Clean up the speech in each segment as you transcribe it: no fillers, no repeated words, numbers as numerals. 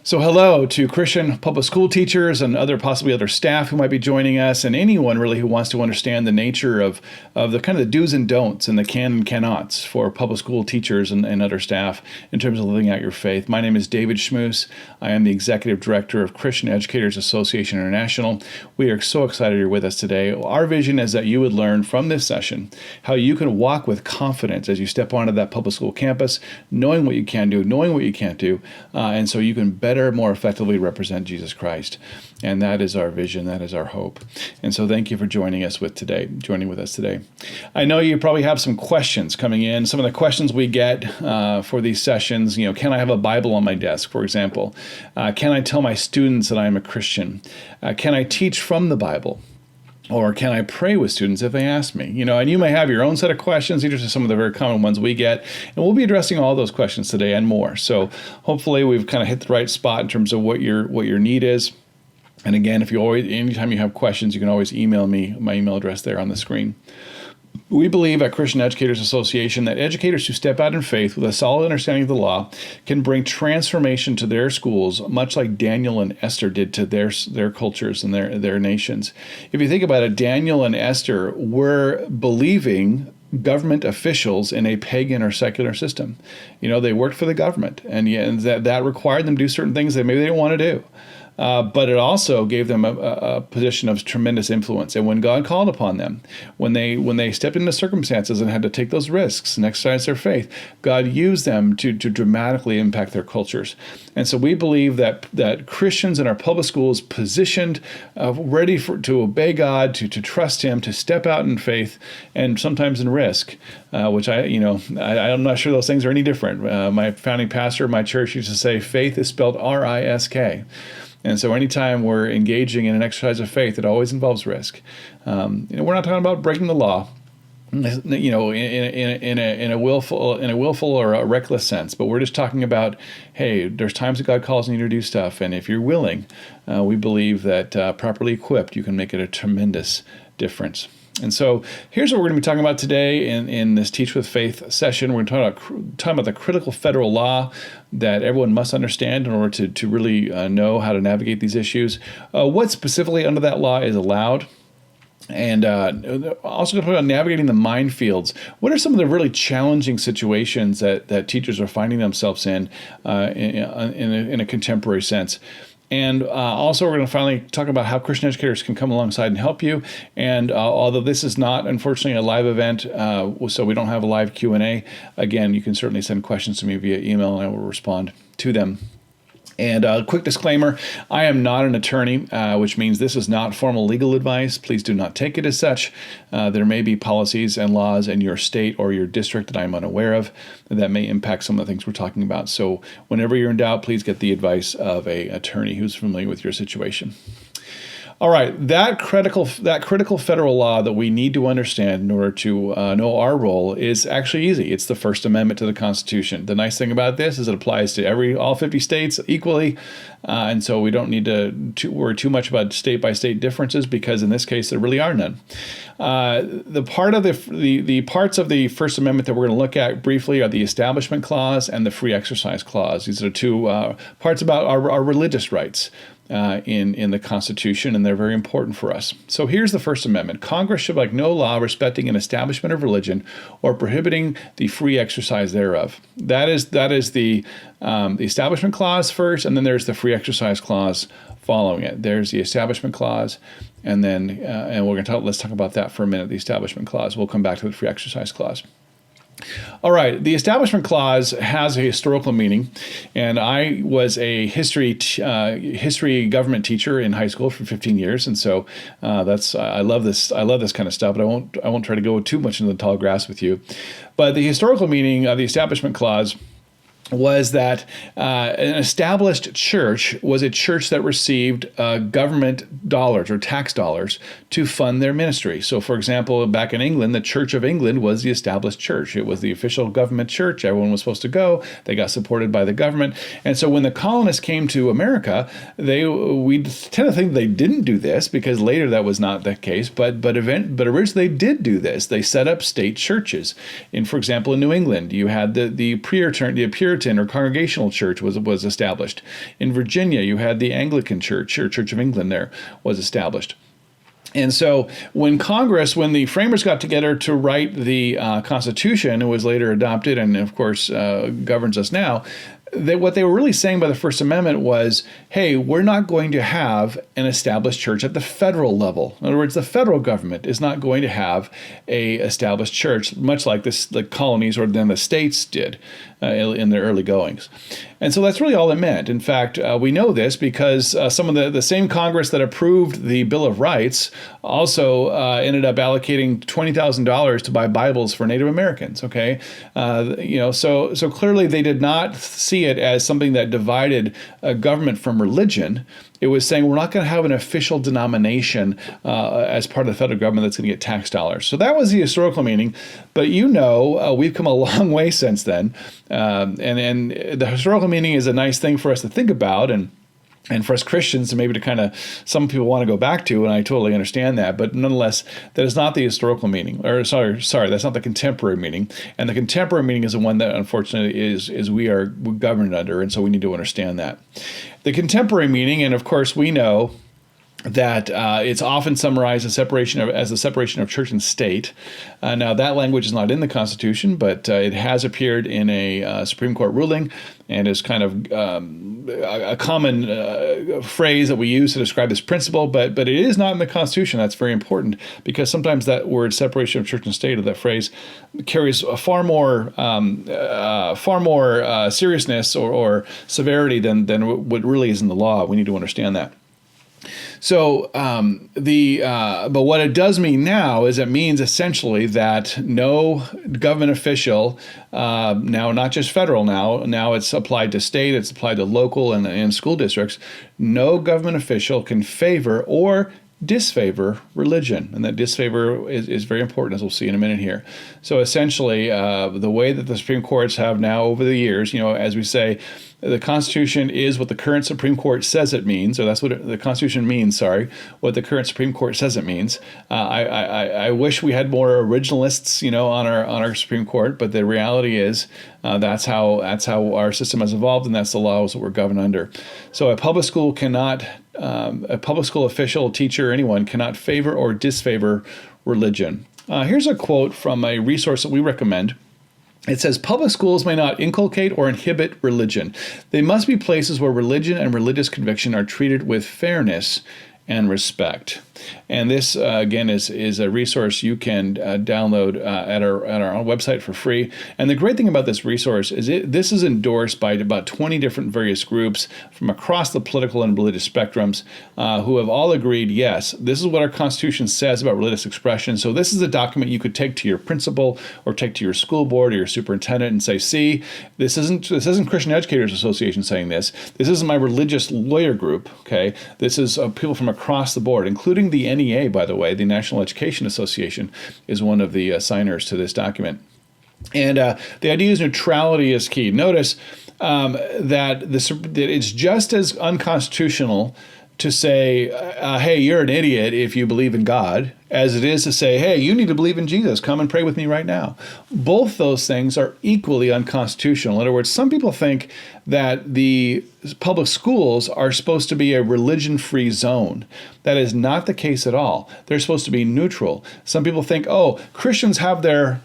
So hello to Christian public school teachers and possibly other staff who might be joining us, and anyone really who wants to understand the nature of the kind of the do's and don'ts and the can and cannots for public school teachers and other staff in terms of living out your faith. My name is David Schmoos. I am the Executive Director of Christian Educators Association International. We are so excited you're with us today. Our vision is that you would learn from this session how you can walk with confidence as you step onto that public school campus, knowing what you can do, knowing what you can't do, and so you can better, more effectively represent Jesus Christ. And that is our vision. That is our hope. And so thank you for joining with us today. I know you probably have some questions coming in. Some of the questions we get for these sessions, can I have a Bible on my desk, for example? Can I tell my students that I am a Christian? Can I teach from the Bible? Or can I pray with students if they ask me? And you may have your own set of questions. These are some of the very common ones we get. And we'll be addressing all those questions today and more. So hopefully we've kind of hit the right spot in terms of what your need is. And again, anytime you have questions, you can always email me. My email address there on the screen. We believe at Christian Educators Association that educators who step out in faith with a solid understanding of the law can bring transformation to their schools, much like Daniel and Esther did to their cultures and their nations. If you think about it, Daniel and Esther were believing government officials in a pagan or secular system. They worked for the government, and that required them to do certain things that maybe they didn't want to do. But it also gave them a position of tremendous influence. And when God called upon them, when they stepped into circumstances and had to take those risks and exercise their faith, God used them to dramatically impact their cultures. And so we believe that Christians in our public schools positioned, ready to obey God, to trust Him, to step out in faith, and sometimes in risk, which I'm not sure those things are any different. My founding pastor of my church used to say, faith is spelled R-I-S-K. And so anytime we're engaging in an exercise of faith, it always involves risk. We're not talking about breaking the law, in a willful or a reckless sense, but we're just talking about, hey, there's times that God calls you to do stuff, and if you're willing, we believe that properly equipped, you can make it a tremendous difference. And so here's what we're going to be talking about today in this Teach with Faith session. We're going to talk about the critical federal law that everyone must understand in order to really know how to navigate these issues. What specifically under that law is allowed. And also going to talk about navigating the minefields. What are some of the really challenging situations that teachers are finding themselves in a contemporary sense? And also, we're going to finally talk about how Christian educators can come alongside and help you. And although this is not, unfortunately, a live event, so we don't have a live Q&A, again, you can certainly send questions to me via email, and I will respond to them. And a quick disclaimer, I am not an attorney, which means this is not formal legal advice. Please do not take it as such. There may be policies and laws in your state or your district that I'm unaware of that may impact some of the things we're talking about. So whenever you're in doubt, please get the advice of an attorney who's familiar with your situation. All right, that critical federal law that we need to understand in order to know our role is actually easy. It's the First Amendment to the Constitution. The nice thing about this is it applies to all 50 states equally, and so we don't need to worry too much about state-by-state differences because in this case there really are none. The parts of the First Amendment that we're going to look at briefly are the Establishment Clause and the Free Exercise Clause. These are two parts about our religious rights in the Constitution, and they're very important for us. So here's the First Amendment. Congress shall make no law respecting an establishment of religion or prohibiting the free exercise thereof. That is the Establishment Clause first, and then there's the Free Exercise Clause following it. There's the Establishment Clause, and then let's talk about that for a minute. The Establishment Clause. We'll come back to the Free Exercise Clause. All right, the Establishment Clause has a historical meaning, and I was a history government teacher in high school for 15 years, and so I love this kind of stuff. But I won't try to go too much into the tall grass with you. But the historical meaning of the Establishment Clause was that an established church was a church that received government dollars or tax dollars to fund their ministry. So, for example, back in England, the Church of England was the established church. It was the official government church. Everyone was supposed to go. They got supported by the government. And so when the colonists came to America, we tend to think they didn't do this because later that was not the case. But originally they did do this. They set up state churches. For example, in New England, you had the Puritan Puritan or Congregational Church was established. In Virginia, you had the Anglican Church, or Church of England there, was established. And so when the framers got together to write the Constitution, it was later adopted and, of course, governs us now, what they were really saying by the First Amendment was, hey, we're not going to have an established church at the federal level. In other words, the federal government is not going to have a established church, much like the colonies or then the states did in their early goings. And so that's really all it meant. In fact, we know this because some of the same Congress that approved the Bill of Rights also ended up allocating $20,000 to buy Bibles for Native Americans. Okay, so clearly they did not see it as something that divided government from religion. It was saying we're not going to have an official denomination as part of the federal government that's going to get tax dollars. So that was the historical meaning. But we've come a long way since then. And the historical meaning is a nice thing for us to think about and for us Christians, maybe to kind of, some people want to go back to, and I totally understand that, but nonetheless, that is not the historical meaning, or sorry, that's not the contemporary meaning. And the contemporary meaning is the one that, unfortunately, is we are governed under, and so we need to understand that. The contemporary meaning, and of course we know that it's often summarized as the separation of church and state. Now, that language is not in the Constitution, but it has appeared in a Supreme Court ruling and is kind of a common phrase that we use to describe this principle, but it is not in the Constitution. That's very important because sometimes that word separation of church and state, or that phrase, carries a far more seriousness or severity than what really is in the law. We need to understand that. So, but what it does mean now is it means essentially that no government official, now not just federal, now it's applied to state, it's applied to local and school districts, no government official can favor or disfavor religion. And that disfavor is very important, as we'll see in a minute here. So essentially, the way that the Supreme Courts have now over the years, as we say, the Constitution is what the current Supreme Court says it means, or that's what the Constitution means, what the current Supreme Court says it means. I wish we had more originalists, on our Supreme Court, but the reality is that's how our system has evolved, and that's the laws that we're governed under. So a public school official, teacher, anyone cannot favor or disfavor religion. Here's a quote from a resource that we recommend. It says, public schools may not inculcate or inhibit religion. They must be places where religion and religious conviction are treated with fairness and respect. And this, again, is a resource you can download at our own website for free. And the great thing about this resource is this is endorsed by about 20 different various groups from across the political and religious spectrums who have all agreed, yes, this is what our Constitution says about religious expression. So this is a document you could take to your principal or take to your school board or your superintendent and say, see, this isn't Christian Educators Association saying this. This isn't my religious lawyer group, okay? This is people from across the board, including the NEA, by the way, the National Education Association, is one of the signers to this document. And the idea is neutrality is key. Notice that it's just as unconstitutional to say, hey, you're an idiot if you believe in God, as it is to say, hey, you need to believe in Jesus. Come and pray with me right now. Both those things are equally unconstitutional. In other words, some people think that the public schools are supposed to be a religion-free zone. That is not the case at all. They're supposed to be neutral. Some people think, oh, Christians have their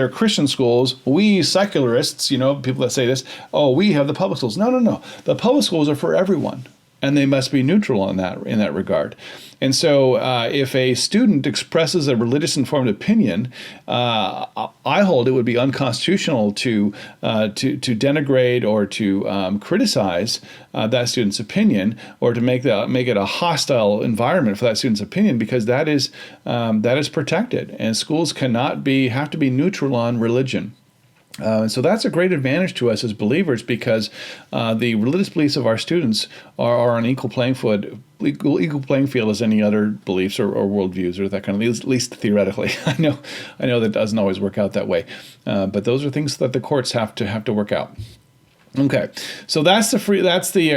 Christian schools. We secularists, people that say this, oh, we have the public schools. No. The public schools are for everyone. And they must be neutral in that regard. And so if a student expresses a religious informed opinion, I hold it would be unconstitutional to denigrate or to criticize that student's opinion, or to make it a hostile environment for that student's opinion, because that is protected. And schools have to be neutral on religion. And so that's a great advantage to us as believers, because the religious beliefs of our students are on equal playing field as any other beliefs or worldviews or that kind of, at least theoretically. I know that doesn't always work out that way, but those are things that the courts have to work out. Okay, so that's the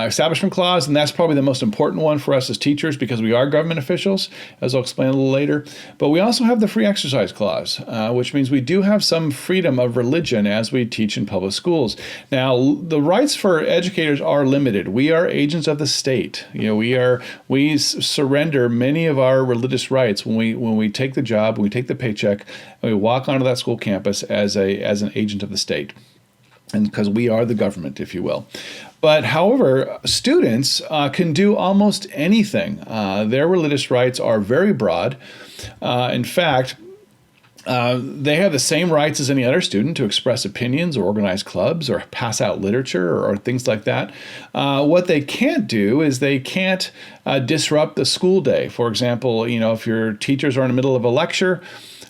establishment clause, and that's probably the most important one for us as teachers because we are government officials, as I'll explain a little later. But we also have the free exercise clause, which means we do have some freedom of religion as we teach in public schools. Now, the rights for educators are limited. We are agents of the state. We surrender many of our religious rights when we take the job, when we take the paycheck, and we walk onto that school campus as an agent of the state. And because we are the government, if you will. But however, students can do almost anything. Their religious rights are very broad. In fact, they have the same rights as any other student to express opinions or organize clubs or pass out literature or things like that. What they can't do is they can't disrupt the school day. For example, if your teachers are in the middle of a lecture,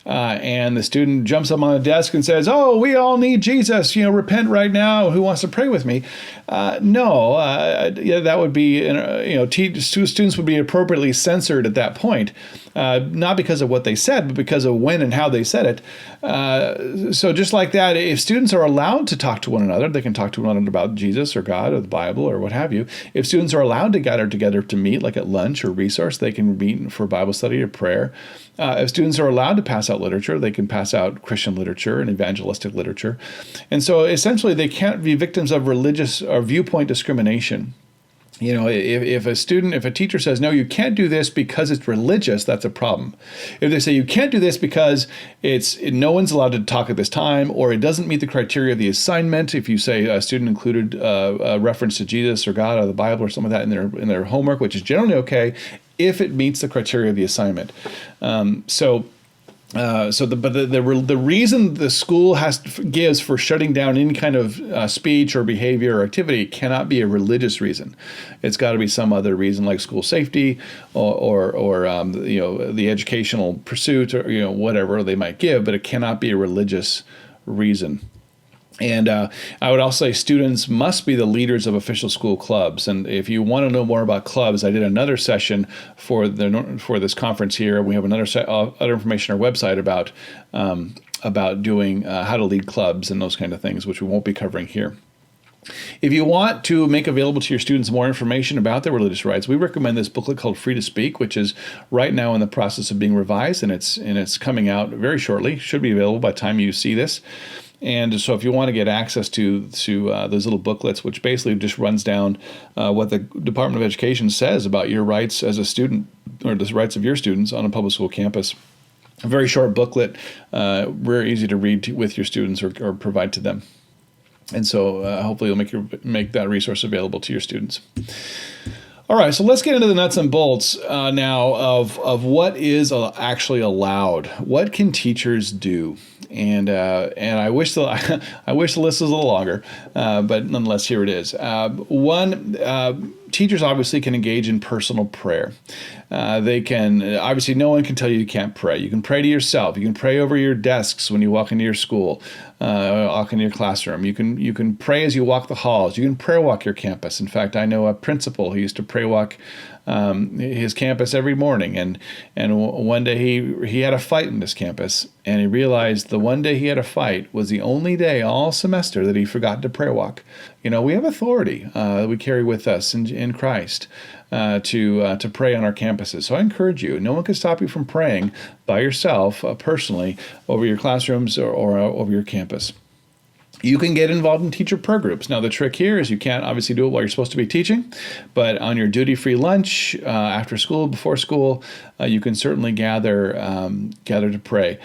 and the student jumps up on the desk and says, "Oh, we all need Jesus. Repent right now. Who wants to pray with me?" No, that would be, students would be appropriately censored at that point, not because of what they said, but because of when and how they said it. So just like that, if students are allowed to talk to one another, they can talk to one another about Jesus or God or the Bible or what have you. If students are allowed to gather together to meet, like at lunch or resource, they can meet for Bible study or prayer. If students are allowed to pass out literature, they can pass out Christian literature and evangelistic literature. And so essentially they can't be victims of religious or viewpoint discrimination. If a teacher says, "No, you can't do this because it's religious," that's a problem. If they say you can't do this because no one's allowed to talk at this time, or it doesn't meet the criteria of the assignment, if you say a student included a reference to Jesus or God or the Bible or something like that in their homework, which is generally okay if it meets the criteria of the assignment. The reason the school gives for shutting down any kind of speech or behavior or activity cannot be a religious reason. It's got to be some other reason, like school safety or the educational pursuit or whatever they might give, but it cannot be a religious reason. And I would also say students must be the leaders of official school clubs. And if you want to know more about clubs, I did another session for this conference here. We have other information on our website about doing how to lead clubs and those kind of things, which we won't be covering here. If you want to make available to your students more information about their religious rights, we recommend this booklet called Free to Speak, which is right now in the process of being revised, and it's coming out very shortly. Should be available by the time you see this. And so if you want to get access to those little booklets, which basically just runs down what the Department of Education says about your rights as a student or the rights of your students on a public school campus, a very short booklet, very easy to read with your students or provide to them. And so hopefully you'll make that resource available to your students. All right, so let's get into the nuts and bolts now of what is actually allowed. What can teachers do? And I wish the list was a little longer, but nonetheless, here it is. Teachers obviously can engage in personal prayer. They can, obviously no one can tell you can't pray. You can pray to yourself. You can pray over your desks when you walk into your school, walk into your classroom. You can pray as you walk the halls. You can prayer walk your campus. In fact, I know a principal who used to prayer walk his campus every morning, and one day he had a fight in this campus, and he realized the one day he had a fight was the only day all semester that he forgot to prayer walk. We have authority that we carry with us in Christ to pray on our campuses. So I encourage you. No one can stop you from praying by yourself personally over your classrooms or over your campus. You can get involved in teacher prayer groups. Now, the trick here is you can't obviously do it while you're supposed to be teaching, but on your duty-free lunch, after school, before school, you can certainly gather to pray.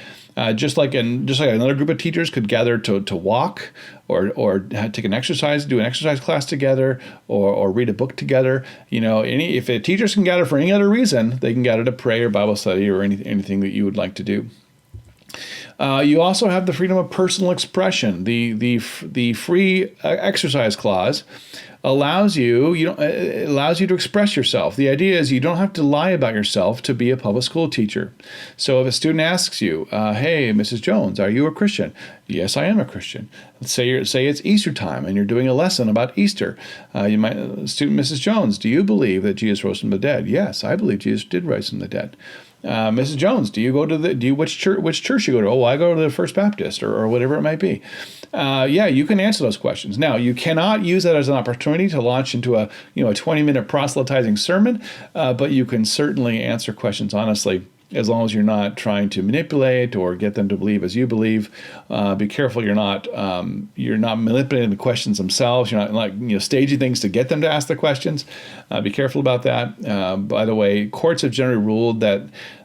Just like another group of teachers could gather to walk or take an exercise, do an exercise class together, or read a book together. If the teachers can gather for any other reason, they can gather to pray or Bible study or anything that you would like to do. You also have the freedom of personal expression. The free exercise clause allows you to express yourself. The idea is you don't have to lie about yourself to be a public school teacher. So if a student asks you, "Hey, Mrs. Jones, are you a Christian?" "Yes, I am a Christian." Say it's Easter time and you're doing a lesson about Easter. Student Mrs. Jones, "Do you believe that Jesus rose from the dead?" "Yes, I believe Jesus did rise from the dead." Mrs. Jones, which church you go to? Oh, I go to the First Baptist, or whatever it might be. Yeah, you can answer those questions. Now, you cannot use that as an opportunity to launch into a 20-minute proselytizing sermon, but you can certainly answer questions honestly, as long as you're not trying to manipulate or get them to believe as you believe. Be careful you're not manipulating the questions themselves. You're not staging things to get them to ask the questions. Be careful about that. By the way, courts have generally ruled that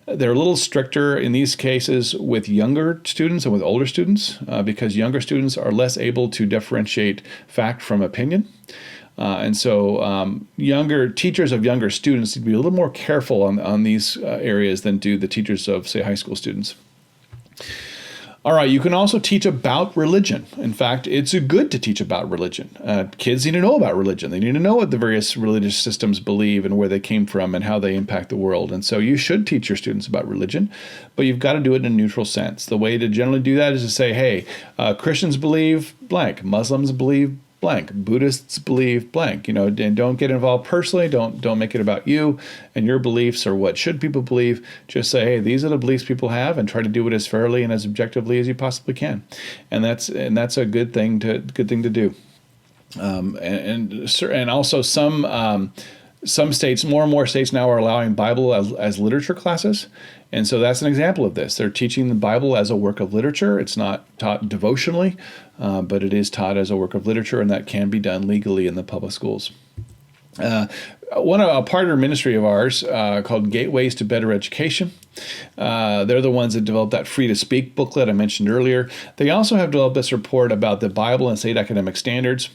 they're a little stricter in these cases with younger students and with older students because younger students are less able to differentiate fact from opinion. And so younger teachers of younger students need to be a little more careful on these areas than do the teachers of, say, high school students. All right, you can also teach about religion. In fact, it's good to teach about religion. Kids need to know about religion. They need to know what the various religious systems believe and where they came from and how they impact the world. And so you should teach your students about religion, but you've got to do it in a neutral sense. The way to generally do that is to say, hey, Christians believe blank, Muslims believe blank, Buddhists believe blank, and don't get involved personally. Don't make it about you and your beliefs or what should people believe. Just say, hey, these are the beliefs people have, and try to do it as fairly and as objectively as you possibly can. And that's a good thing to do. And also some states, more and more states now are allowing Bible as literature classes. And so that's an example of this. They're teaching the Bible as a work of literature. It's not taught devotionally, but it is taught as a work of literature, and that can be done legally in the public schools. A partner ministry of ours called Gateways to Better Education. They're the ones that developed that Free to Speak booklet I mentioned earlier. They also have developed this report about the Bible and state academic standards.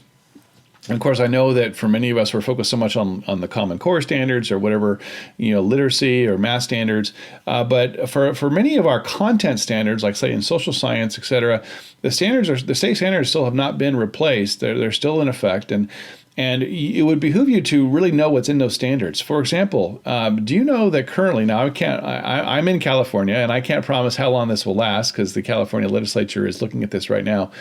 And of course, I know that for many of us, we're focused so much on the Common Core standards or whatever, literacy or math standards. But for many of our content standards, like say in social science, et cetera, the state standards still have not been replaced. They're still in effect. And it would behoove you to really know what's in those standards. For example, do you know that currently, now I'm in California, and I can't promise how long this will last because the California legislature is looking at this right now.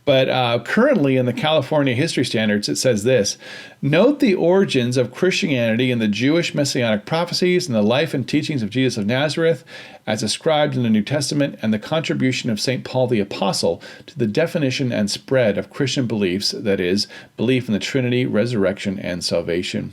But currently in the California history standards, it says this: note the origins of Christianity in the Jewish messianic prophecies and the life and teachings of Jesus of Nazareth as ascribed in the New Testament, and the contribution of St. Paul the Apostle to the definition and spread of Christian beliefs, that is, belief in the Trinity, resurrection, and salvation.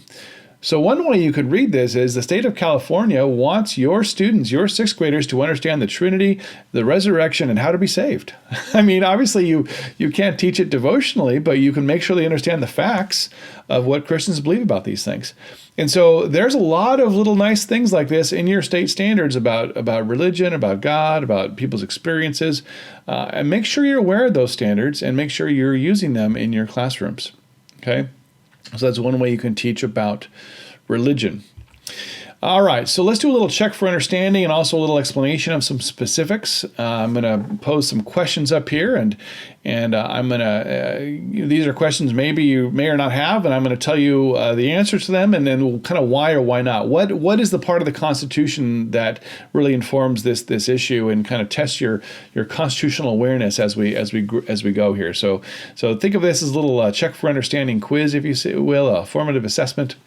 So one way you could read this is the state of California wants your students, your sixth graders, to understand the Trinity, the resurrection, and how to be saved. I mean, obviously you can't teach it devotionally, but you can make sure they understand the facts of what Christians believe about these things. And so there's a lot of little nice things like this in your state standards about religion, about God, about people's experiences. And make sure you're aware of those standards and make sure you're using them in your classrooms. Okay? So that's one way you can teach about religion. All right, so let's do a little check for understanding and also a little explanation of some specifics. I'm going to pose some questions up here, and I'm going to, these are questions maybe you may or not have, and I'm going to tell you the answers to them, and then kind of why or why not. What is the part of the Constitution that really informs this issue and kind of tests your constitutional awareness as we go here? So think of this as a little check for understanding quiz, if you will, a formative assessment.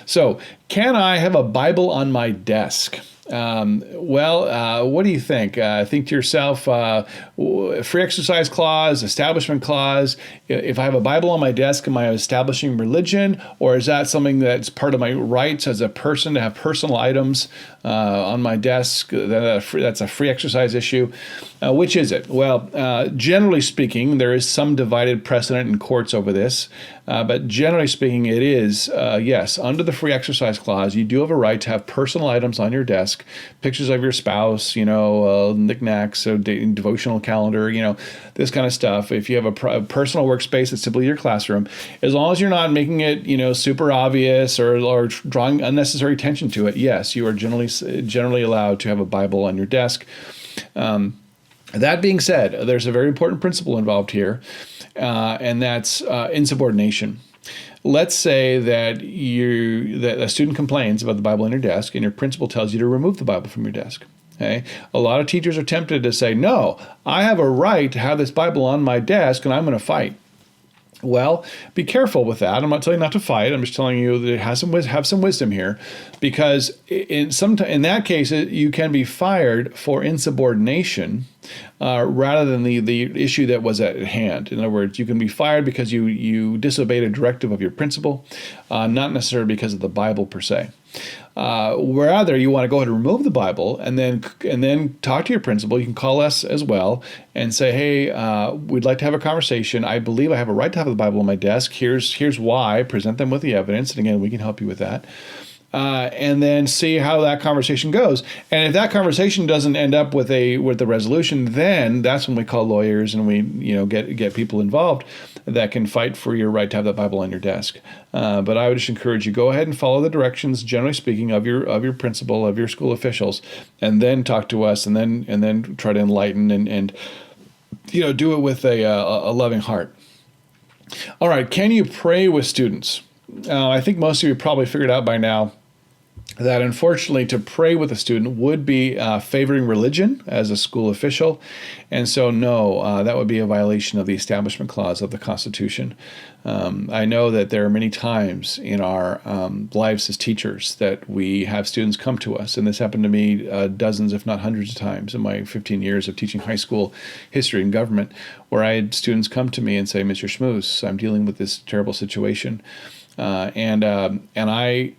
So can I have a Bible on my desk? What do you think? Think to yourself, free exercise clause, establishment clause. If I have a Bible on my desk, am I establishing religion? Or is that something that's part of my rights as a person to have personal items on my desk? That's a free exercise issue. Which is it? Well, generally speaking, there is some divided precedent in courts over this. But generally speaking, it is, yes, under the free exercise clause, you do have a right to have personal items on your desk, pictures of your spouse, knickknacks, so devotional calendar, this kind of stuff. If you have a personal workspace, it's simply your classroom. As long as you're not making it, super obvious or drawing unnecessary attention to it, yes, you are generally allowed to have a Bible on your desk. That being said, there's a very important principle involved here, and that's insubordination. Let's say that a student complains about the Bible on your desk, and your principal tells you to remove the Bible from your desk. Okay? A lot of teachers are tempted to say, no, I have a right to have this Bible on my desk, and I'm going to fight. Well, be careful with that. I'm not telling you not to fight. I'm just telling you that it has have some wisdom here, because in that case you can be fired for insubordination rather than the issue that was at hand. In other words, you can be fired because you disobeyed a directive of your principal, not necessarily because of the Bible per se. Rather, you want to go ahead and remove the Bible, and then talk to your principal. You can call us as well and say, "Hey, we'd like to have a conversation. I believe I have a right to have the Bible on my desk. Here's why." Present them with the evidence, and again, we can help you with that. And then see how that conversation goes. And if that conversation doesn't end up with the resolution, then that's when we call lawyers and we get people involved that can fight for your right to have that Bible on your desk. But I would just encourage you, go ahead and follow the directions, generally speaking, of your principal, of your school officials, and then talk to us, and then try to enlighten and do it with a loving heart. All right, can you pray with students? I think most of you probably figured out by now that unfortunately to pray with a student would be favoring religion as a school official. And so no, that would be a violation of the Establishment Clause of the Constitution. I know that there are many times in our lives as teachers that we have students come to us, and this happened to me dozens, if not hundreds of times in my 15 years of teaching high school history and government, where I had students come to me and say, "Mr. Schmoos, I'm dealing with this terrible situation." And I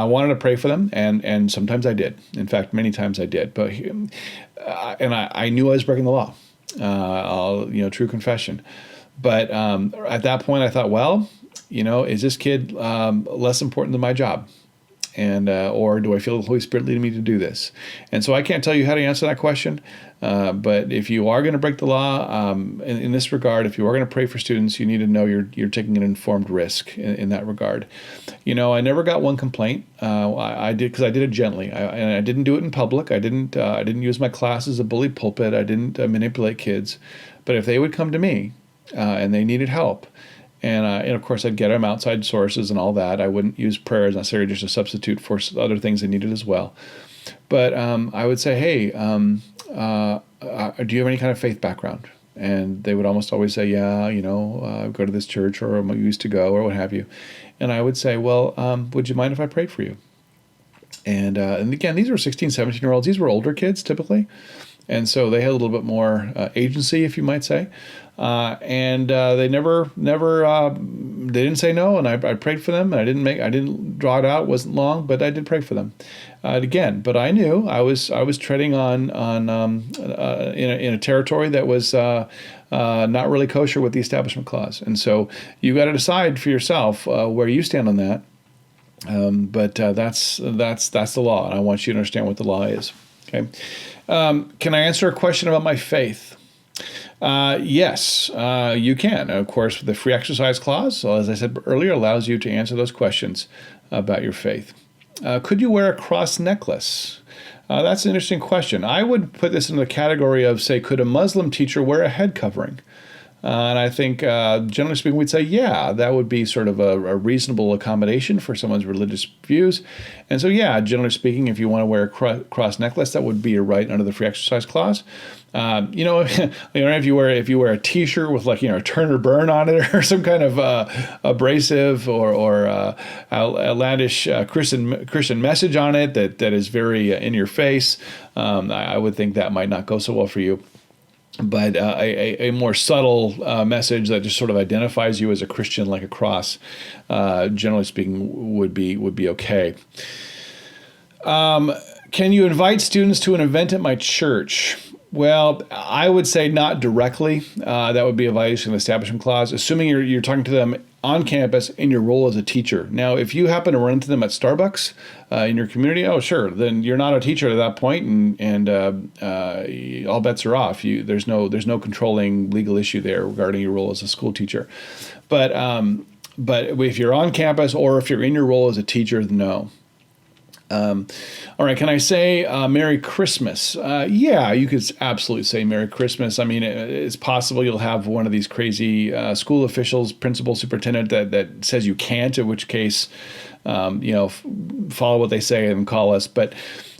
wanted to pray for them, and sometimes I did. In fact, many times I did. But I knew I was breaking the law. True confession. But at that point, I thought, well, is this kid less important than my job? And or do I feel the Holy Spirit leading me to do this? And so I can't tell you how to answer that question. But if you are going to break the law in this regard, if you are going to pray for students, you need to know you're taking an informed risk in that regard. I never got one complaint. I did because I did it gently, and I didn't do it in public. I didn't use my class as a bully pulpit. I didn't manipulate kids. But if they would come to me and they needed help, and of course, I'd get them outside sources and all that. I wouldn't use prayer as necessarily just a substitute for other things they needed as well. But I would say, "Hey, do you have any kind of faith background?" And they would almost always say, "Yeah, I go to this church, or I used to go, or what have you." And I would say, "Well, would you mind if I prayed for you?" And again, these were 16, 17-year-olds. These were older kids typically. And so they had a little bit more agency, if you might say. And they never, they didn't say no. And I prayed for them, and I didn't draw it out. It wasn't long, but I did pray for them. Again, but I knew I was treading on in a territory that was not really kosher with the Establishment Clause. And so you got to decide for yourself where you stand on that. But that's the law, and I want you to understand what the law is. Okay. Can I answer a question about my faith? Yes, you can. Of course, the free exercise clause, as I said earlier, allows you to answer those questions about your faith. Could you wear a cross necklace? That's an interesting question. I would put this in the category of, say, could a Muslim teacher wear a head covering? And I think, generally speaking, we'd say, yeah, that would be sort of a reasonable accommodation for someone's religious views. And so, yeah, generally speaking, if you want to wear a cross necklace, that would be your right under the free exercise clause. If you wear a T-shirt with a turn or burn on it, or some kind of abrasive or outlandish Christian message on it that is very in your face, I would think that might not go so well for you. But a more subtle message that just sort of identifies you as a Christian, like a cross, generally speaking, would be okay. Can you invite students to an event at my church? Well, I would say not directly. That would be a violation of the Establishment Clause, assuming you're talking to them on campus in your role as a teacher. Now, if you happen to run into them at Starbucks in your community, oh, sure, then you're not a teacher at that point, and all bets are off. There's no controlling legal issue there regarding your role as a school teacher. But if you're on campus or if you're in your role as a teacher, no. All right, can I say Merry Christmas? Yeah, you could absolutely say Merry Christmas. I mean, it's possible you'll have one of these crazy school officials, principal, superintendent that says you can't, in which case, follow what they say and call us. But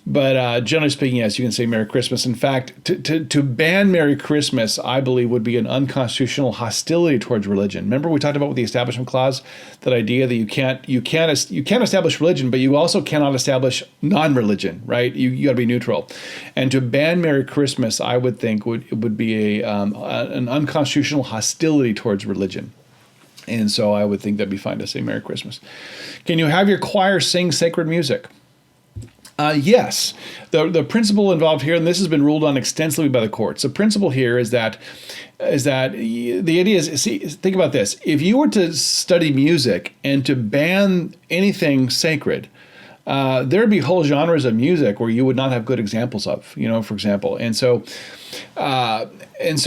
But generally speaking, yes, you can say Merry Christmas. In fact, to ban Merry Christmas, I believe, would be an unconstitutional hostility towards religion. Remember, we talked about with the Establishment Clause, that idea that you can't establish religion, but you also cannot establish non-religion, right? You got to be neutral. And to ban Merry Christmas, I would think would be an unconstitutional hostility towards religion. And so I would think that'd be fine to say Merry Christmas. Can you have your choir sing sacred music? Yes. The principle involved here, and this has been ruled on extensively by the courts. The principle here is that the idea is, think about this. If you were to study music and to ban anything sacred, there'd be whole genres of music where you would not have good examples of, for example. And so,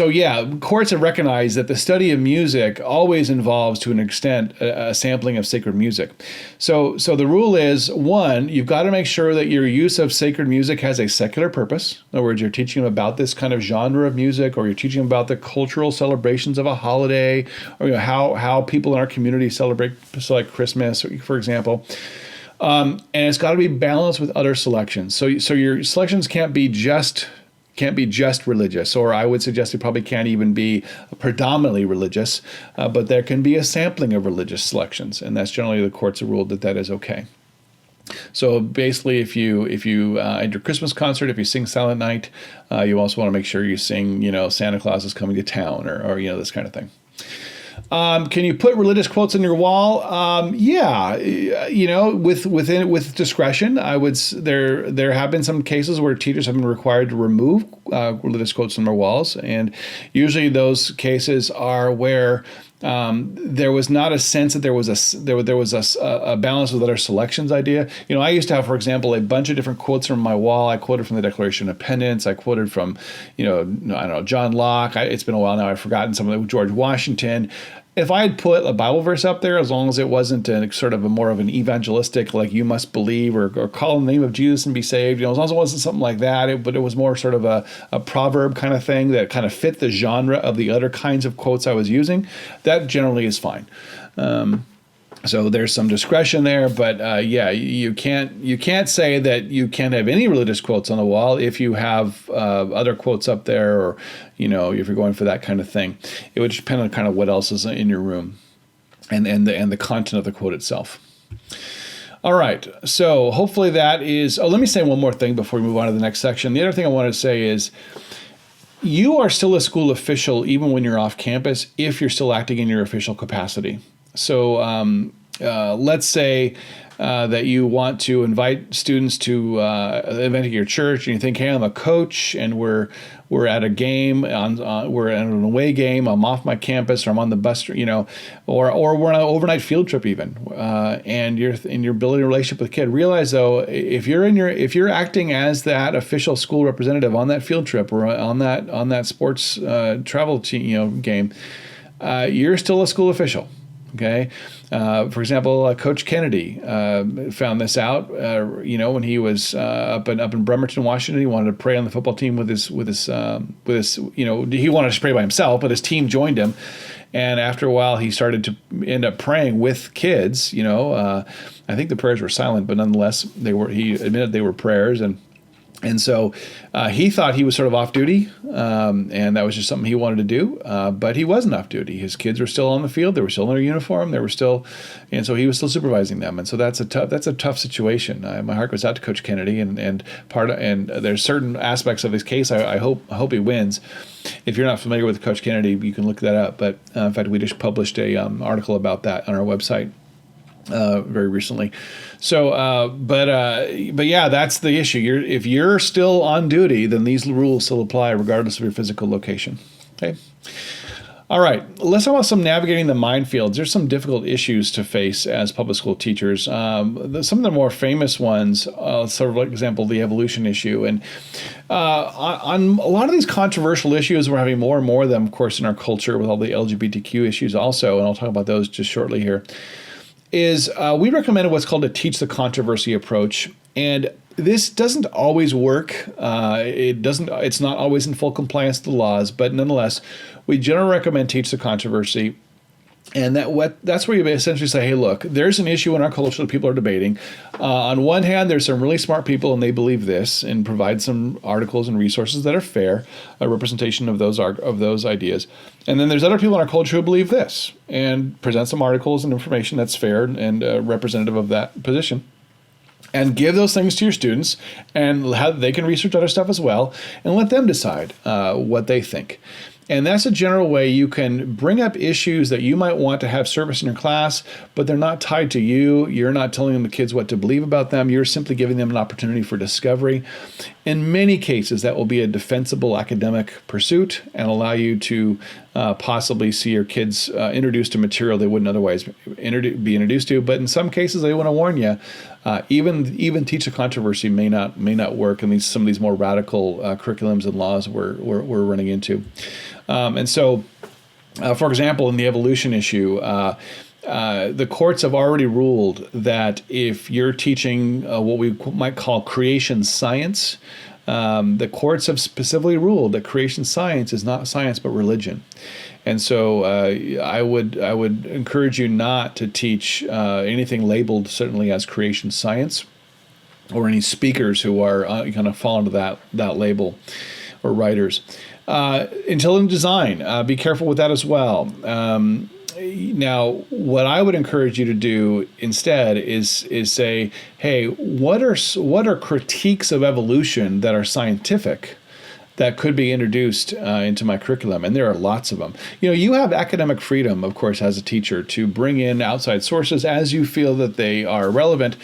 yeah, courts have recognized that the study of music always involves, to an extent, a sampling of sacred music. So the rule is, one, you've got to make sure that your use of sacred music has a secular purpose. In other words, you're teaching them about this kind of genre of music, or you're teaching them about the cultural celebrations of a holiday, or how people in our community celebrate Christmas, for example. And it's got to be balanced with other selections. So your selections can't be just religious, or I would suggest it probably can't even be predominantly religious, but there can be a sampling of religious selections, and that's generally the courts have ruled that is okay. So basically, if you at your Christmas concert, if you sing Silent Night, you also want to make sure you sing, Santa Claus is coming to town, or this kind of thing. Can you put religious quotes on your wall? Yeah, with discretion. There have been some cases where teachers have been required to remove religious quotes from their walls, and usually those cases are where there was not a sense that there was a balance with other selections idea. I used to have, for example, a bunch of different quotes from my wall. I quoted from the Declaration of Independence. I quoted from, I don't know, John Locke. It's been a while now. I've forgotten some of them. George Washington. If I had put a Bible verse up there, as long as it wasn't sort of more of an evangelistic, like you must believe or call in the name of Jesus and be saved, as long as it wasn't something like that, but it was more sort of a proverb kind of thing that kind of fit the genre of the other kinds of quotes I was using, that generally is fine. So there's some discretion there, but yeah, you can't say that you can't have any religious quotes on the wall if you have other quotes up there, or if you're going for that kind of thing. It would depend on kind of what else is in your room, and the content of the quote itself. All right, so hopefully that is. Oh, let me say one more thing before we move on to the next section. The other thing I want to say is, you are still a school official even when you're off campus if you're still acting in your official capacity. So let's say that you want to invite students to an event at your church, and you think, hey, I'm a coach, and we're at a game, we're at an away game, I'm off my campus, or I'm on the bus, or we're on an overnight field trip even, and you're building a relationship with a kid. Realize though, if you're acting as that official school representative on that field trip or on that sports travel team, game, you're still a school official. Okay. For example, Coach Kennedy found this out. When he was up in Bremerton, Washington, he wanted to pray on the football team with his. He wanted to pray by himself, but his team joined him. And after a while, he started to end up praying with kids. I think the prayers were silent, but nonetheless, he admitted they were prayers. And so he thought he was sort of off duty, and that was just something he wanted to do. But he wasn't off duty. His kids were still on the field. They were still in their uniform. And so he was still supervising them. And so that's a tough situation. My heart goes out to Coach Kennedy, and there's certain aspects of his case. I hope he wins. If you're not familiar with Coach Kennedy, you can look that up. But in fact, we just published a article about that on our website very recently. So, but yeah, that's the issue. If you're still on duty, then these rules still apply regardless of your physical location. Okay. All right. Let's talk about some navigating the minefields. There's some difficult issues to face as public school teachers. Some of the more famous ones, sort of like example, the evolution issue. And on a lot of these controversial issues, we're having more and more of them, of course, in our culture with all the LGBTQ issues also. And I'll talk about those just shortly here. We recommended what's called a teach the controversy approach, and this doesn't always work. It's not always in full compliance with the laws, but nonetheless, we generally recommend teach the controversy. And that's where you essentially say, hey, look, there's an issue in our culture that people are debating. On one hand, there's some really smart people, and they believe this, and provide some articles and resources that are fair, a representation of those ideas. And then there's other people in our culture who believe this, and present some articles and information that's fair and representative of that position. And give those things to your students, and they can research other stuff as well, and let them decide what they think. And that's a general way you can bring up issues that you might want to have service in your class, but they're not tied to you. You're not telling the kids what to believe about them. You're simply giving them an opportunity for discovery. In many cases, that will be a defensible academic pursuit and allow you to possibly see your kids introduced to material they wouldn't otherwise be introduced to. But in some cases, I want to warn you, even teach a controversy may not work in some of these more radical curriculums and laws we're running into. And so, for example, in the evolution issue, the courts have already ruled that if you're teaching what we might call creation science, the courts have specifically ruled that creation science is not science but religion. And so I would encourage you not to teach anything labeled certainly as creation science, or any speakers who are kind of fall into that label, or writers. Intelligent design, be careful with that as well. Now, what I would encourage you to do instead is say, hey, what are critiques of evolution that are scientific that could be introduced into my curriculum? And there are lots of them. You have academic freedom, of course, as a teacher, to bring in outside sources as you feel that they are relevant.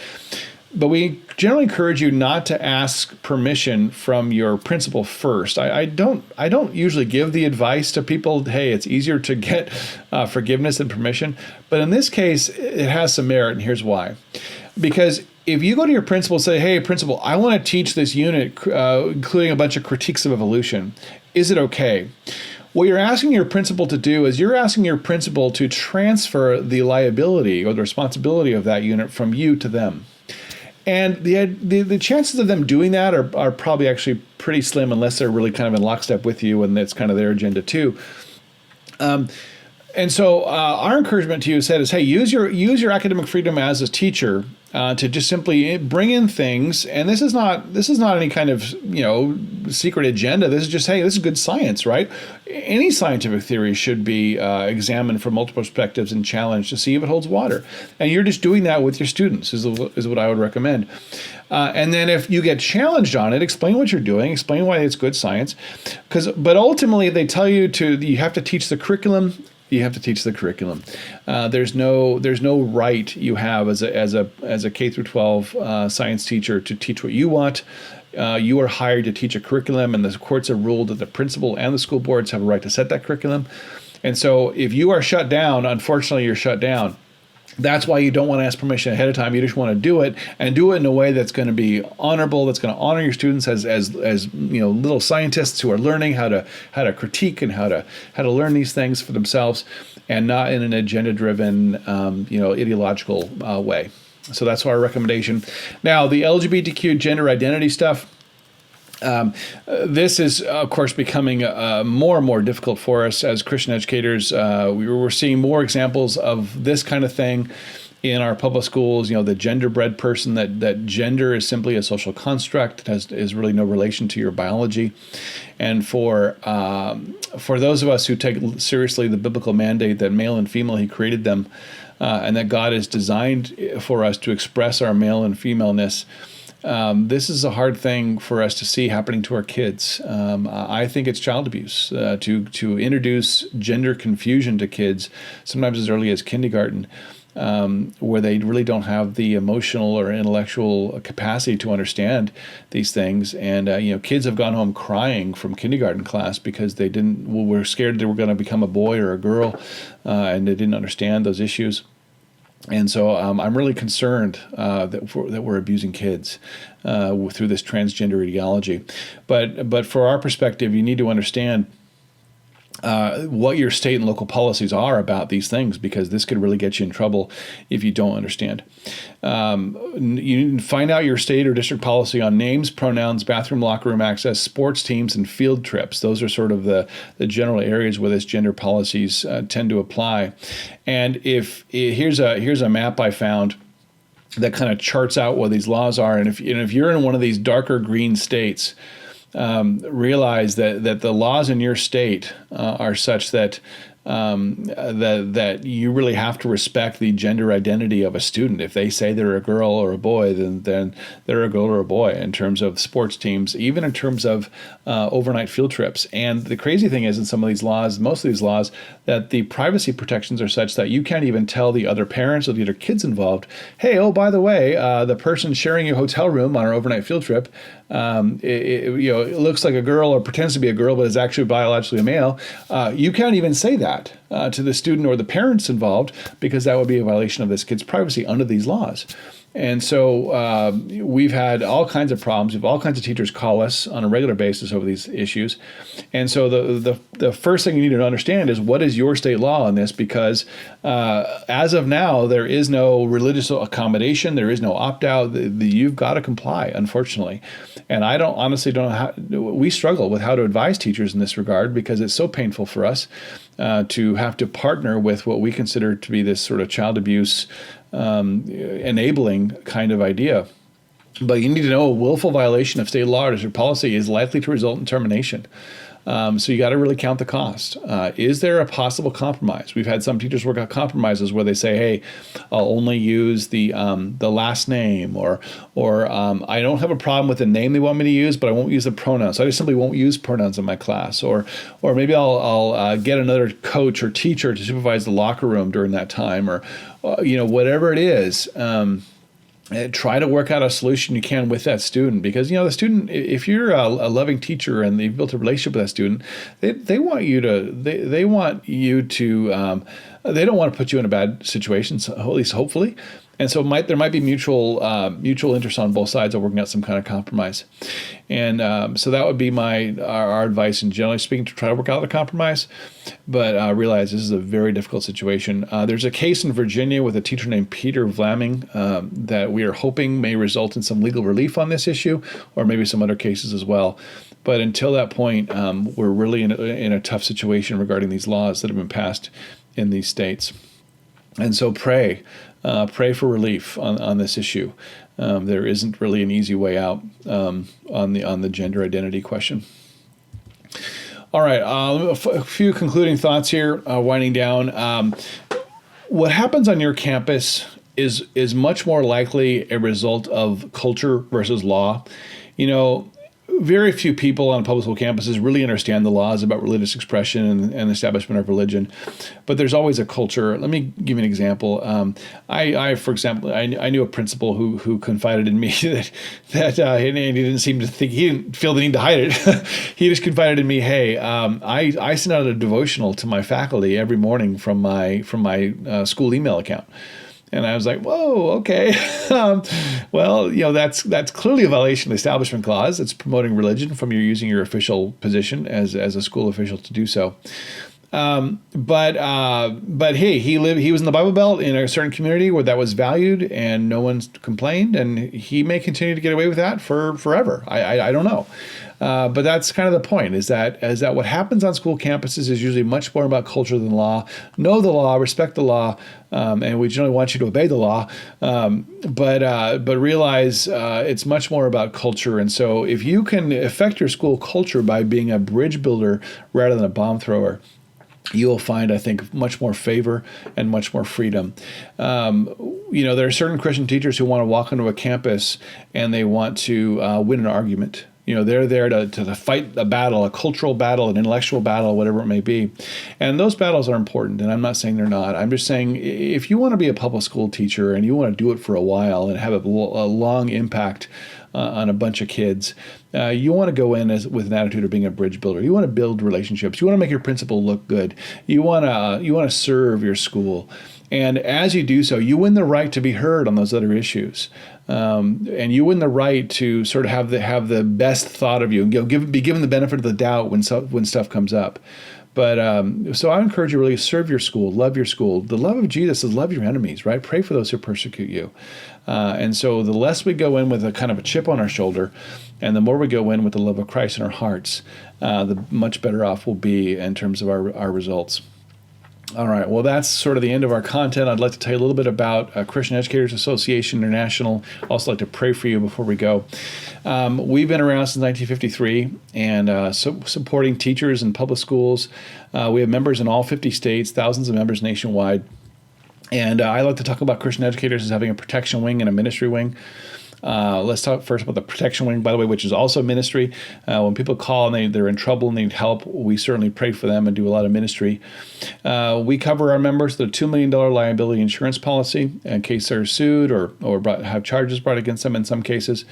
But we generally encourage you not to ask permission from your principal first. I don't usually give the advice to people, hey, it's easier to get forgiveness than permission. But in this case, it has some merit, and here's why. Because if you go to your principal and say, hey, principal, I want to teach this unit, including a bunch of critiques of evolution, is it okay? What you're asking your principal to do is you're asking your principal to transfer the liability or the responsibility of that unit from you to them. And the chances of them doing that are probably actually pretty slim, unless they're really kind of in lockstep with you and that's kind of their agenda too. And so our encouragement to you is, hey, use your academic freedom as a teacher to just simply bring in things. And this is not any kind of secret agenda. This is just, hey, this is good science, right? Any scientific theory should be examined from multiple perspectives and challenged to see if it holds water. And you're just doing that with your students is what I would recommend. And then if you get challenged on it, explain what you're doing, explain why it's good science. But ultimately, they tell you you have to teach the curriculum. You have to teach the curriculum. There's no right you have as a K through 12 science teacher to teach what you want. You are hired to teach a curriculum, and the courts have ruled that the principal and the school boards have a right to set that curriculum. And so if you are shut down, unfortunately, you're shut down. That's why you don't want to ask permission ahead of time. You just want to do it, and do it in a way that's going to be honorable, that's going to honor your students as little scientists who are learning how to critique and how to learn these things for themselves, and not in an agenda-driven ideological way. So that's our recommendation. Now, the LGBTQ gender identity stuff. This is, of course, becoming more and more difficult for us as Christian educators. We're seeing more examples of this kind of thing in our public schools. The gender-bred person, that gender is simply a social construct, is really no relation to your biology. And for those of us who take seriously the biblical mandate that male and female, He created them, and that God is designed for us to express our male and femaleness. This is a hard thing for us to see happening to our kids. I think it's child abuse to introduce gender confusion to kids, sometimes as early as kindergarten, where they really don't have the emotional or intellectual capacity to understand these things. And kids have gone home crying from kindergarten class because they were scared they were going to become a boy or a girl, and they didn't understand those issues. And so I'm really concerned that we're abusing kids through this transgender ideology. But for our perspective, you need to understand what your state and local policies are about these things, because this could really get you in trouble if you don't understand. You find out your state or district policy on names, pronouns, bathroom, locker room access, sports teams, and field trips. Those are sort of the general areas where this gender policies tend to apply. And here's a map I found that kind of charts out what these laws are. And if you're in one of these darker green states, realize that the laws in your state are such that that you really have to respect the gender identity of a student. If they say they're a girl or a boy, then they're a girl or a boy in terms of sports teams, even in terms of overnight field trips. And the crazy thing is, in some of these laws, most of these laws, that the privacy protections are such that you can't even tell the other parents or the other kids involved, hey, oh, by the way, the person sharing your hotel room on our overnight field trip, it looks like a girl or pretends to be a girl, but is actually biologically a male. You can't even say that to the student or the parents involved, because that would be a violation of this kid's privacy under these laws. And so we've had all kinds of problems. We have all kinds of teachers call us on a regular basis over these issues. And so the first thing you need to understand is, what is your state law on this? Because as of now, there is no religious accommodation. There is no opt-out. You've got to comply, unfortunately. And I honestly don't know how. We struggle with how to advise teachers in this regard, because it's so painful for us to have to partner with what we consider to be this sort of child abuse enabling kind of idea. But you need to know a willful violation of state law or district policy is likely to result in termination. So you got to really count the cost. Is there a possible compromise? We've had some teachers work out compromises where they say, "Hey, I'll only use the last name," or I don't have a problem with the name they want me to use, but I won't use the pronouns. So I just simply won't use pronouns in my class. Or maybe I'll get another coach or teacher to supervise the locker room during that time, or whatever it is. Try to work out a solution you can with that student, because the student, if you're a loving teacher and you've built a relationship with that student, they want you to they don't want to put you in a bad situation, so at least hopefully. And so there might be mutual interest on both sides of working out some kind of compromise. And so that would be our advice, and generally speaking, to try to work out a compromise. But realize this is a very difficult situation. There's a case in Virginia with a teacher named Peter Vlaming that we are hoping may result in some legal relief on this issue, or maybe some other cases as well. But until that point, we're really in a tough situation regarding these laws that have been passed in these states. And so pray for relief on this issue. There isn't really an easy way out on the gender identity question. All right, a few concluding thoughts here, winding down. What happens on your campus is much more likely a result of culture versus law. Very few people on public school campuses really understand the laws about religious expression and establishment of religion, but there's always a culture. Let me give you an example. For example, I knew a principal who confided in me that and he didn't seem to think, he didn't feel the need to hide it. He just confided in me, hey, I send out a devotional to my faculty every morning from my school email account. And I was like, whoa, okay. Well, that's clearly a violation of the Establishment Clause. It's promoting religion from using your official position as a school official to do so. But hey, he was in the Bible Belt in a certain community where that was valued and no one's complained, and he may continue to get away with that forever. I don't know. But that's kind of the point, is that what happens on school campuses is usually much more about culture than law. Know the law, respect the law, and we generally want you to obey the law. But realize it's much more about culture. And so if you can affect your school culture by being a bridge builder rather than a bomb thrower, you'll find, I think, much more favor and much more freedom. There are certain Christian teachers who want to walk onto a campus and they want to win an argument. They're there to fight a battle, a cultural battle, an intellectual battle, whatever it may be. And those battles are important, and I'm not saying they're not. I'm just saying, if you want to be a public school teacher and you want to do it for a while and have a long impact on a bunch of kids, you want to go in with an attitude of being a bridge builder. You want to build relationships. You want to make your principal look good. You want to serve your school. And as you do so, you win the right to be heard on those other issues. And you win the right to sort of have the best thought of you, and be given the benefit of the doubt when stuff comes up. But so I encourage you really serve your school, love your school. The love of Jesus is love your enemies, right? Pray for those who persecute you. And so the less we go in with a kind of a chip on our shoulder, and the more we go in with the love of Christ in our hearts, the much better off we'll be in terms of our results. All right. Well, that's sort of the end of our content. I'd like to tell you a little bit about Christian Educators Association International. Also like to pray for you before we go. We've been around since 1953 and supporting teachers in public schools. We have members in all 50 states, thousands of members nationwide. And I like to talk about Christian educators as having a protection wing and a ministry wing. Let's talk first about the protection wing, by the way, which is also ministry. When people call and they're in trouble and need help, we certainly pray for them and do a lot of ministry. We cover our members with a $2 million liability insurance policy in case they're sued or have charges brought against them in some cases.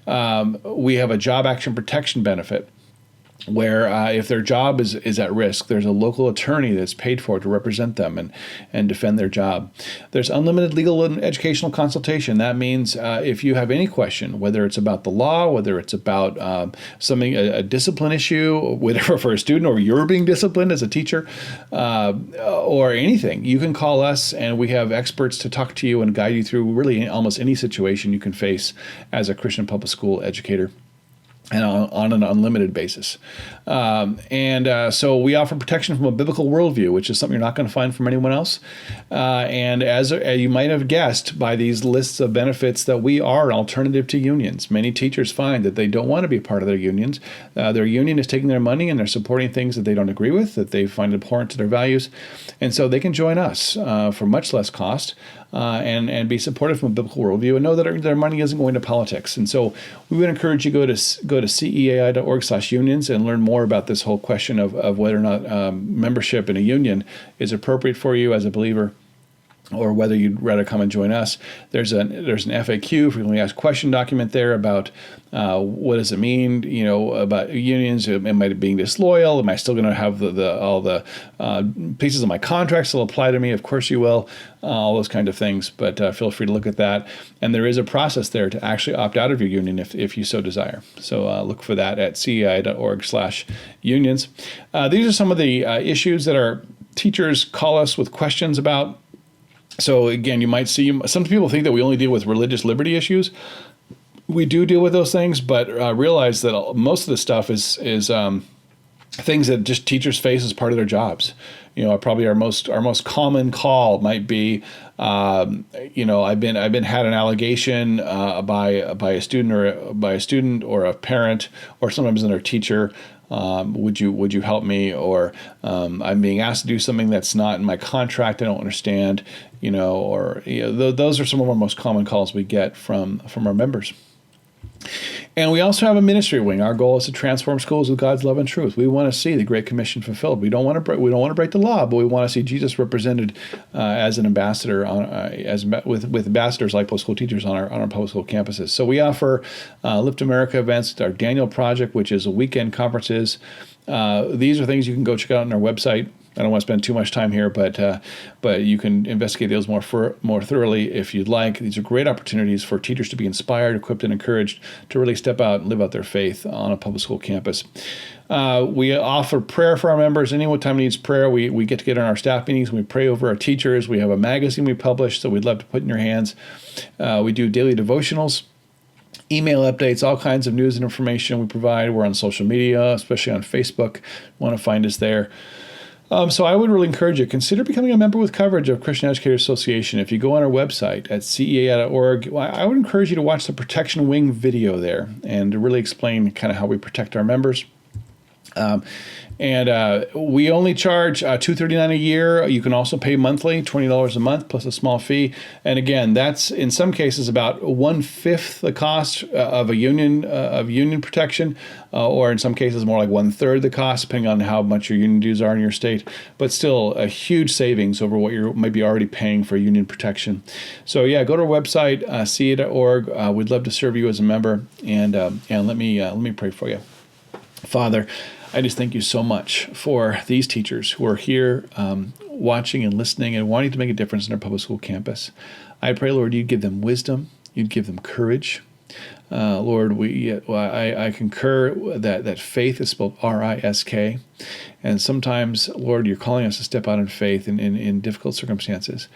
We have a job action protection benefit, where if their job is at risk, there's a local attorney that's paid for to represent them and defend their job. There's unlimited legal and educational consultation. That means if you have any question, whether it's about the law, whether it's about a discipline issue, whether for a student or you're being disciplined as a teacher, or anything, you can call us and we have experts to talk to you and guide you through really almost any situation you can face as a Christian public school educator, and on an unlimited basis. So we offer protection from a biblical worldview, which is something you're not going to find from anyone else. And as you might have guessed by these lists of benefits, that we are an alternative to unions. Many teachers find that they don't want to be part of their unions. Their union is taking their money and they're supporting things that they don't agree with, that they find abhorrent to their values. And so they can join us for much less cost. And be supportive from a biblical worldview and know that their money isn't going to politics. And so we would encourage you to go to ceai.org/unions and learn more about this whole question of whether or not membership in a union is appropriate for you as a believer, or whether you'd rather come and join us. There's an FAQ, frequently asked question document there about what does it mean, about unions. Am I being disloyal? Am I still going to have all the pieces of my contract still apply to me? Of course you will. All those kind of things. But feel free to look at that. And there is a process there to actually opt out of your union if you so desire. So look for that at cei.org/unions. These are some of the issues that our teachers call us with questions about. So again, you might see some people think that we only deal with religious liberty issues. We do deal with those things, but realize that most of the stuff is things that just teachers face as part of their jobs. Probably our most common call might be, I've been had an allegation by a student or a parent or sometimes another teacher. Would you help me? Or I'm being asked to do something that's not in my contract. I don't understand. Those are some of our most common calls we get from our members. And we also have a ministry wing. Our goal is to transform schools with God's love and truth. We want to see the Great Commission fulfilled. We don't want to break the law, but we want to see Jesus represented as an ambassador, with ambassadors like public school teachers on our public school campuses. So we offer Lift America events, our Daniel Project, which is a weekend conferences. These are things you can go check out on our website. I don't want to spend too much time here, but you can investigate those more thoroughly if you'd like. These are great opportunities for teachers to be inspired, equipped, and encouraged to really step out and live out their faith on a public school campus. We offer prayer for our members. Anyone time needs prayer, we get together in our staff meetings and we pray over our teachers. We have a magazine we publish, so we'd love to put in your hands. We do daily devotionals, email updates, all kinds of news and information we provide. We're on social media, especially on Facebook. Want to find us there. So I would really encourage you, consider becoming a member with coverage of Christian Educators Association. If you go on our website at ceai.org, I would encourage you to watch the Protection Wing video there and to really explain kind of how we protect our members. We only charge $239 a year. You can also pay monthly, $20 a month plus a small fee. And again, that's in some cases about 1/5 the cost of a union protection, or in some cases more like 1/3 the cost, depending on how much your union dues are in your state. But still a huge savings over what you might be already paying for union protection. So yeah, go to our website, ceai.org. We'd love to serve you as a member. And let me pray for you. Father, I just thank you so much for these teachers who are here watching and listening and wanting to make a difference in our public school campus. I pray, Lord, you'd give them wisdom, you'd give them courage, Lord, I concur that faith is spelled R-I-S-K. And sometimes, Lord, you're calling us to step out in faith in difficult circumstances.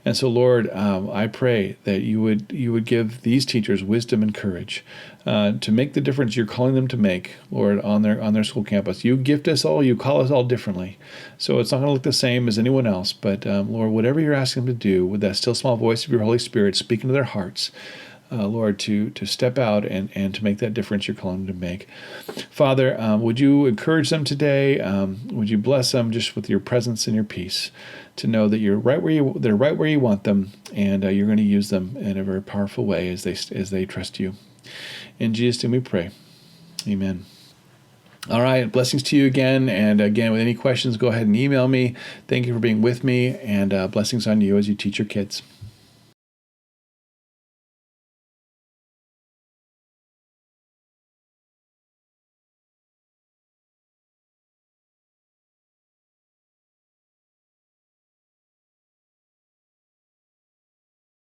And so, Lord, I pray that you would give these teachers wisdom and courage to make the difference you're calling them to make, Lord, on their school campus. You gift us all, you call us all differently. So it's not going to look the same as anyone else. But, Lord, whatever you're asking them to do, with that still small voice of your Holy Spirit speaking to their hearts, Lord, to step out and to make that difference you're calling them to make. Father, would you encourage them today? Would you bless them just with your presence and your peace, to know that they're right where you want them, and you're going to use them in a very powerful way as they trust you. In Jesus' name we pray. Amen. All right, blessings to you again. And again, with any questions, go ahead and email me. Thank you for being with me, and blessings on you as you teach your kids.